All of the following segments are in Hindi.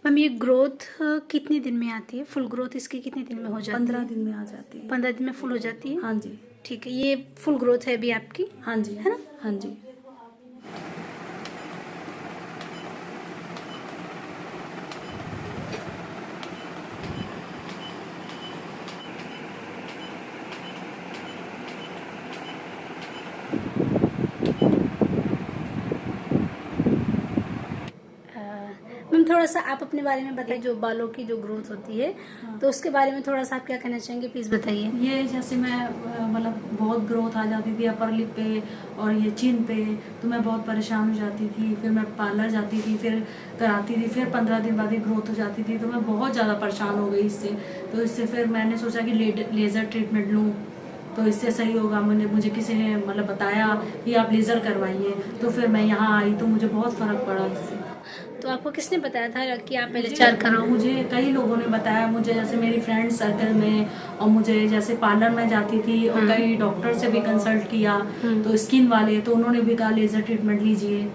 मैम ये ग्रोथ कितने दिन में आती है? फुल ग्रोथ इसकी कितने दिन में हो जाती है? 15 दिन में आ जाती है। 15 दिन में फुल हो जाती है? हाँ जी। ठीक है, ये फुल ग्रोथ है अभी आपकी, हाँ जी। है ना? हाँ जी। मैम थोड़ा सा आप अपने बारे में बताइए, जो बालों की जो ग्रोथ होती है तो उसके बारे में थोड़ा सा आप क्या कहना चाहेंगे, प्लीज़ बताइए। ये जैसे मैं मतलब बहुत ग्रोथ आ जाती थी अपर लिप पे और ये चिन पे, तो मैं बहुत परेशान हो जाती थी। फिर मैं पार्लर जाती थी, फिर कराती थी, फिर 15 दिन बाद ही ग्रोथ हो जाती थी, तो मैं बहुत ज़्यादा परेशान हो गई इससे। तो इससे फिर मैंने सोचा कि लेज़र ट्रीटमेंट लूँ तो इससे सही होगा। मुझे किसी ने मतलब बताया कि आप लेज़र करवाइए, तो फिर मैं यहाँ आई तो मुझे बहुत फ़र्क पड़ा इससे। तो आपको किसने बताया था कि आप पहले चार कराओ? मुझे कई लोगों ने बताया, मुझे जैसे मेरी फ्रेंड सर्कल में, और मुझे जैसे पार्लर में जाती थी और कई डॉक्टर से भी कंसल्ट किया, तो स्किन वाले, तो उन्होंने भी कहा लेज़र ट्रीटमेंट लीजिए।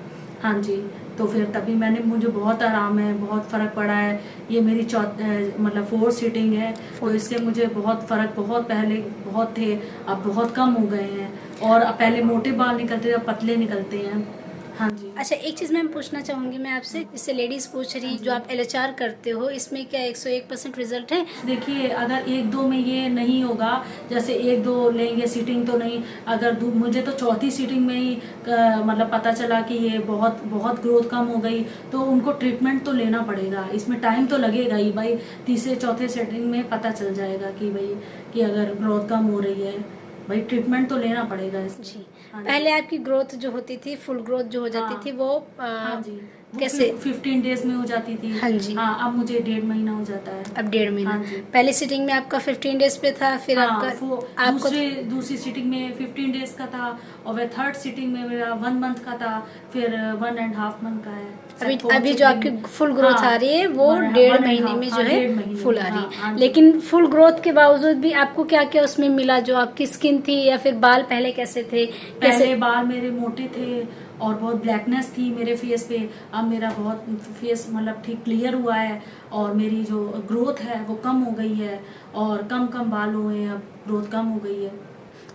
हाँ जी। तो फिर तभी मुझे बहुत आराम है, बहुत फ़र्क पड़ा है। ये मेरी मतलब 4th सीटिंग है, तो इससे मुझे बहुत फ़र्क, बहुत पहले बहुत थे, अब बहुत कम हो गए हैं। और पहले मोटे बाल निकलते थे, अब पतले निकलते हैं। हाँ जी। अच्छा, एक चीज़ मैं पूछना चाहूँगी मैं आपसे, इससे लेडीज़ पूछ रही, जो आप LHR करते हो इसमें क्या 101% रिजल्ट है? देखिए, अगर 1-2 में ये नहीं होगा, जैसे 1-2 लेंगे सीटिंग तो नहीं, अगर मुझे तो 4थी सीटिंग में ही मतलब पता चला कि ये बहुत बहुत ग्रोथ कम हो गई, तो उनको ट्रीटमेंट तो लेना पड़ेगा। इसमें टाइम तो लगेगा ही भाई, 3-4 सीटिंग में पता चल जाएगा कि भाई कि अगर ग्रोथ कम हो रही है, भाई ट्रीटमेंट तो लेना पड़ेगा इसमें। जी। हाँ जी। पहले आपकी ग्रोथ जो होती थी, फुल ग्रोथ जो हो जाती हाँ। थी वो हाँ जी, वो कैसे? 15 डेज में हो जाती थी। हाँ जी। हाँ, अब मुझे 1.5 महीना हो जाता है। अब 1.5 महीना। हाँ जी। पहले सीटिंग में आपका 15 डेज पे था, फिर हाँ, आपका वो आपको दूसरी सीटिंग में 15 डेज का था, और वह 3rd सीटिंग में मेरा 1 मंथ का था, फिर 1.5 मंथ का है। अभी जो आपकी फुल ग्रोथ आ रही है वो 1.5 महीने में जो है फुल आ रही है। लेकिन फुल ग्रोथ के बावजूद भी आपको क्या क्या उसमें मिला? जो आपकी स्किन थी या फिर बाल पहले कैसे थे? पहले बाल मेरे मोटे थे और बहुत ब्लैकनेस थी मेरे फेस पे। अब मेरा बहुत फेस मतलब ठीक क्लियर हुआ है, और मेरी जो ग्रोथ है वो कम हो गई है, और कम बाल हुए हैं, अब ग्रोथ कम हो गई है।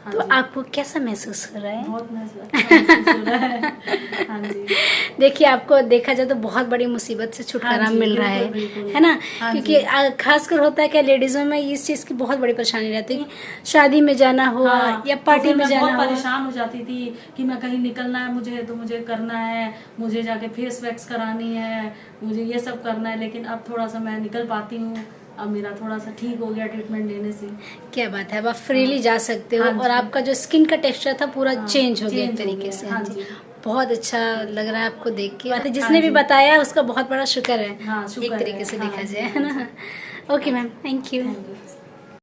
हाँ तो जी। आपको कैसा महसूस हो रहा है? बहुत महसूस हो रहा है। हाँ जी। देखिए, आपको देखा जाए तो बहुत बड़ी मुसीबत से छुटकारा हाँ जी, मिल रहा बिल्कुल, बिल्कुल। है ना? हाँ क्योंकि जी। खासकर होता है क्या, लेडीजों में इस चीज़ की बहुत बड़ी परेशानी रहती है कि शादी में जाना हुआ हाँ, या तो पार्टी फिर में मैं जाना बहुत हुआ। परेशान हो जाती थी कि मैं कहीं निकलना है मुझे, तो मुझे करना है, मुझे जाके फेस वैक्स करानी है, मुझे ये सब करना है। लेकिन अब थोड़ा सा मैं निकल पाती हूँ, अब मेरा थोड़ा सा ठीक हो गया ट्रीटमेंट लेने से। क्या बात है, अब आप फ्रीली जा सकते हो। हाँ और जी। आपका जो स्किन का टेक्सचर था पूरा हाँ, चेंज हो गया एक चेंज हो तरीके गया से। है। हाँ हाँ जी, जी। बहुत अच्छा लग रहा है आपको देख के। हाँ जिसने भी जी। बताया उसका बहुत बड़ा शुक्र है, हाँ, शुक्र एक तरीके है। से हाँ देखा जी, जाए, हाँ है ना? जी। Okay ma'am, thank you. Thank you.